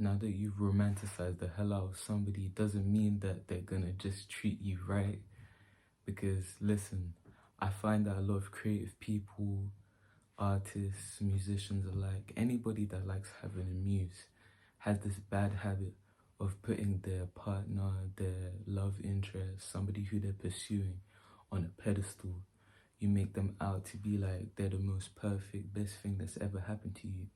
now that you've romanticized the hell out of somebody, doesn't mean that they're gonna just treat you right. Because listen, I find that a lot of creative people, artists, musicians alike, anybody that likes having a muse, has this bad habit of putting their partner, their love interest, somebody who they're pursuing, on a pedestal. You make them out to be like they're the most perfect, best thing that's ever happened to you.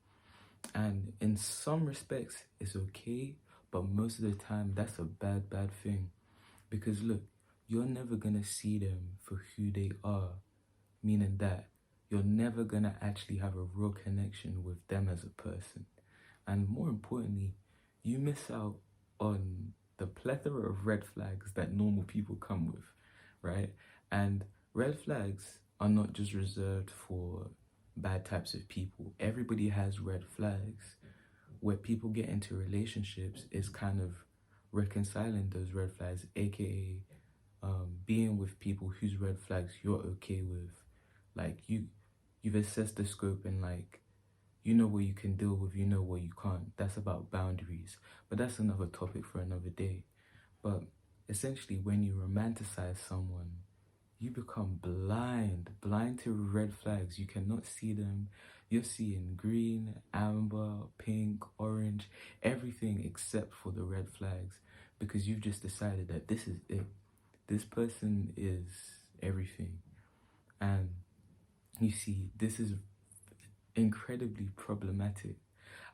And in some respects, it's okay, but most of the time, that's a bad, bad thing. Because look, you're never gonna see them for who they are, meaning that you're never gonna actually have a real connection with them as a person. And more importantly, you miss out on the plethora of red flags that normal people come with, right? And red flags are not just reserved for bad types of people. Everybody has red flags. Where people get into relationships is kind of reconciling those red flags, aka being with people whose red flags you're okay with. Like you've assessed the scope and like you know what you can deal with, you know what you can't. That's about boundaries. But that's another topic for another day. But essentially, when you romanticize someone, you become blind to red flags. You cannot see them. You're seeing green, amber, pink, orange, everything except for the red flags because you've just decided that this is it. This person is everything. And you see, this is incredibly problematic.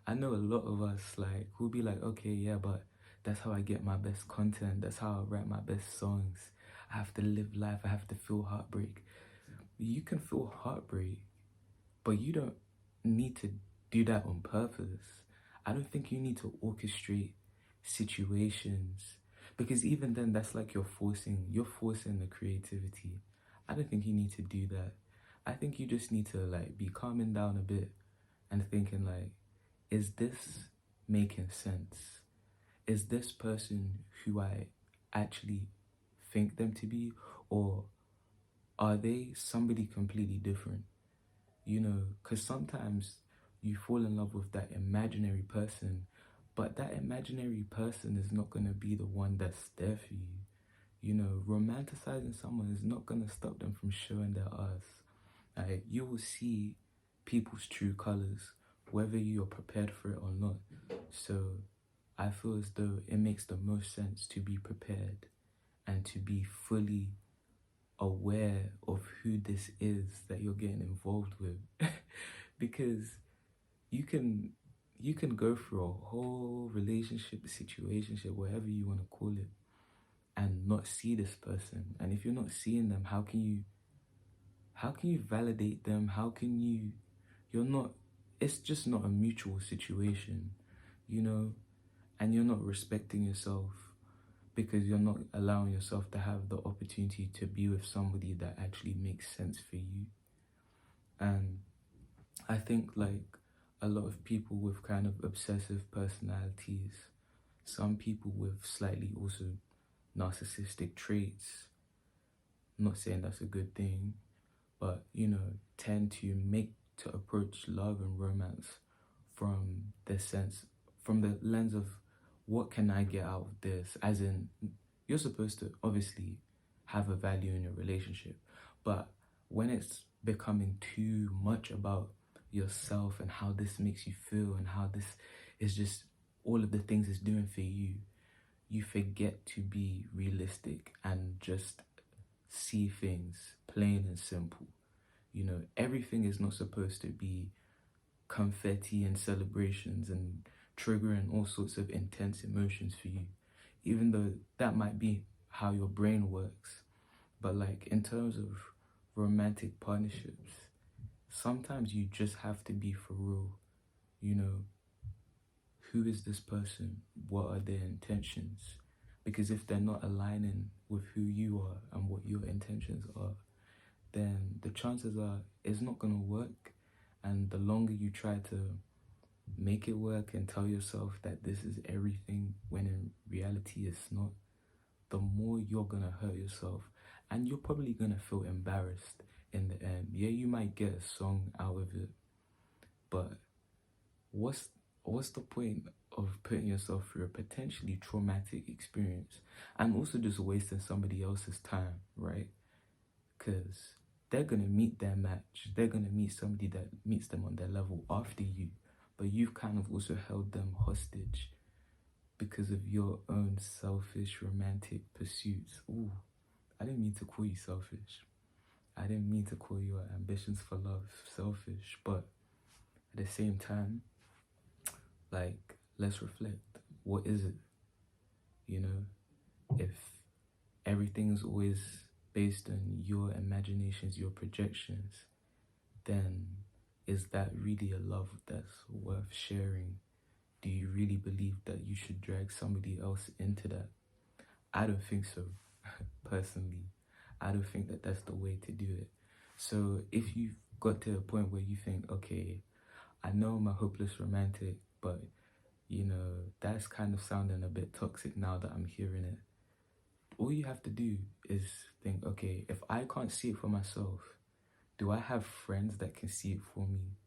I know a lot of us like will be like, okay, yeah, but that's how I get my best content. That's how I write my best songs. I have to live life. I have to feel heartbreak. You can feel heartbreak, but you don't need to do that on purpose. I don't think you need to orchestrate situations because even then that's like you're forcing the creativity. I don't think you need to do that. I think you just need to like be calming down a bit and thinking like, is this making sense? Is this person who I actually think them to be, or are they somebody completely different? You know, because sometimes you fall in love with that imaginary person, but that imaginary person is not going to be the one that's there for you. You know, romanticizing someone is not going to stop them from showing their ass. Like, you will see people's true colors, whether you're prepared for it or not. So I feel as though it makes the most sense to be prepared and to be fully aware of who this is that you're getting involved with. Because you can go through a whole relationship, situationship, whatever you want to call it, and not see this person. And if you're not seeing them, how can you validate them? How can you're not, it's just not a mutual situation, you know, and you're not respecting yourself because you're not allowing yourself to have the opportunity to be with somebody that actually makes sense for you. And I think like a lot of people with kind of obsessive personalities, some people with slightly also narcissistic traits, I'm not saying that's a good thing, but you know, tend to approach love and romance from from the lens of what can I get out of this? As in, you're supposed to obviously have a value in your relationship, but when it's becoming too much about yourself and how this makes you feel and how this is just all of the things it's doing for you, you forget to be realistic and just see things plain and simple. You know, everything is not supposed to be confetti and celebrations and triggering all sorts of intense emotions for you, even though that might be how your brain works. But like in terms of romantic partnerships, sometimes you just have to be for real. You know, who is this person? What are their intentions? Because if they're not aligning with who you are and what your intentions are, then the chances are it's not going to work. And the longer you try to make it work and tell yourself that this is everything when in reality it's not, the more you're going to hurt yourself. And you're probably going to feel embarrassed in the end. Yeah, you might get a song out of it, but what's the point of putting yourself through a potentially traumatic experience and also just wasting somebody else's time, right? Because they're gonna meet their match. They're gonna meet somebody that meets them on their level after you, but you've kind of also held them hostage because of your own selfish romantic pursuits. Ooh, I didn't mean to call you selfish. I didn't mean to call your ambitions for love selfish, but at the same time, like, let's reflect. What is it? You know, if everything's always based on your imaginations, your projections, then is that really a love that's worth sharing? Do you really believe that you should drag somebody else into that? I don't think so, personally. I don't think that that's the way to do it. So if you've got to a point where you think, okay, I know I'm a hopeless romantic, but you know, that's kind of sounding a bit toxic now that I'm hearing it. All you have to do is think, okay, if I can't see it for myself, do I have friends that can see it for me?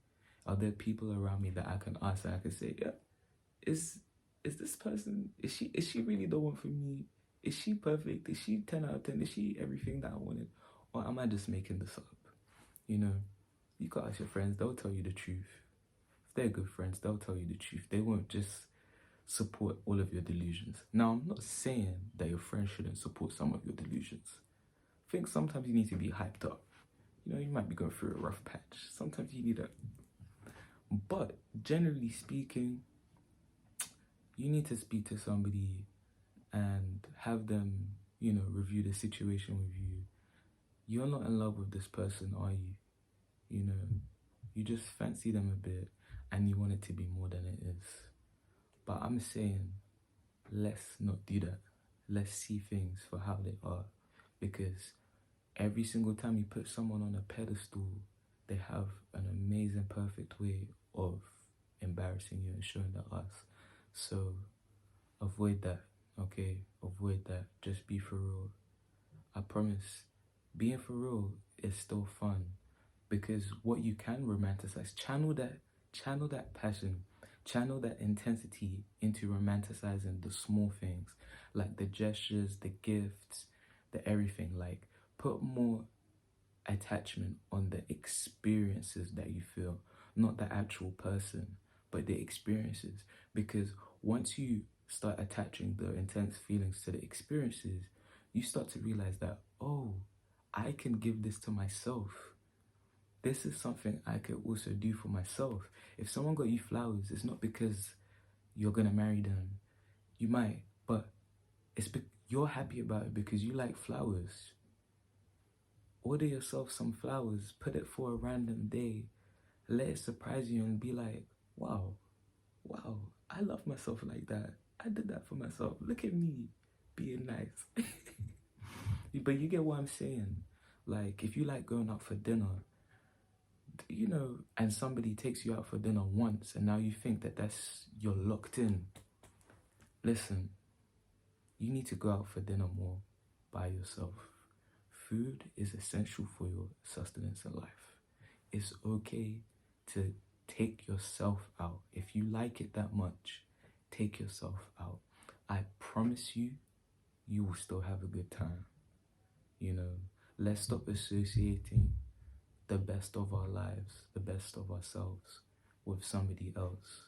Are there people around me that I can ask and I can say, yeah, is this person, is she really the one for me? Is she perfect? Is she 10 out of 10? Is she everything that I wanted? Or am I just making this up? You know, you can ask your friends, they'll tell you the truth. If they're good friends, they'll tell you the truth. They won't just support all of your delusions. Now, I'm not saying that your friends shouldn't support some of your delusions. I think sometimes you need to be hyped up. You know, you might be going through a rough patch. Sometimes you need that. But generally speaking, you need to speak to somebody and have them, you know, review the situation with you. You're not in love with this person, are you? You know, you just fancy them a bit and you want it to be more than it is. But I'm saying, let's not do that. Let's see things for how they are. Because every single time you put someone on a pedestal, they have an amazing, perfect way of embarrassing you and showing their ass. So avoid that, okay? Avoid that. Just be for real. I promise, being for real is still fun. Because what you can romanticize, channel that passion, channel that intensity into romanticizing the small things, like the gestures, the gifts, the everything. Like, put more attachment on the experiences that you feel, not the actual person, but the experiences. Because once you start attaching the intense feelings to the experiences, you start to realize that, oh, I can give this to myself. This is something I could also do for myself. If someone got you flowers, it's not because you're gonna marry them. You might, but you're happy about it because you like flowers. Order yourself some flowers, put it for a random day, let it surprise you and be like, wow, I love myself like that. I did that for myself. Look at me being nice. But you get what I'm saying? Like, if you like going out for dinner, you know, and somebody takes you out for dinner once and now you think that you're locked in. Listen, you need to go out for dinner more by yourself. Food is essential for your sustenance in life. It's okay to take yourself out. If you like it that much, take yourself out. I promise you, you will still have a good time. You know, let's stop associating the best of our lives, the best of ourselves with somebody else.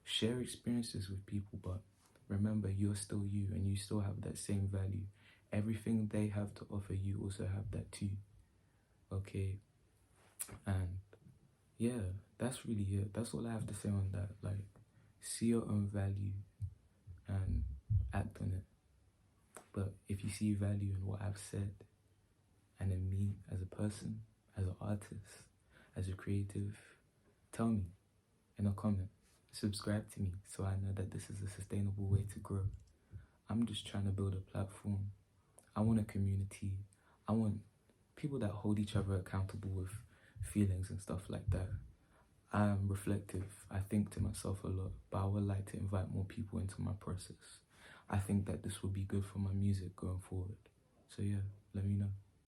Share experiences with people, but remember, you're still you and you still have that same value. Everything they have to offer, you also have that too. Okay? And yeah, that's really it. That's all I have to say on that. Like, see your own value and act on it. But if you see value in what I've said and in me as a person, as an artist, as a creative, tell me in a comment. Subscribe to me so I know that this is a sustainable way to grow. I'm just trying to build a platform. I want a community. I want people that hold each other accountable with feelings and stuff like that. I'm reflective. I think to myself a lot, but I would like to invite more people into my process. I think that this will be good for my music going forward. So yeah, let me know.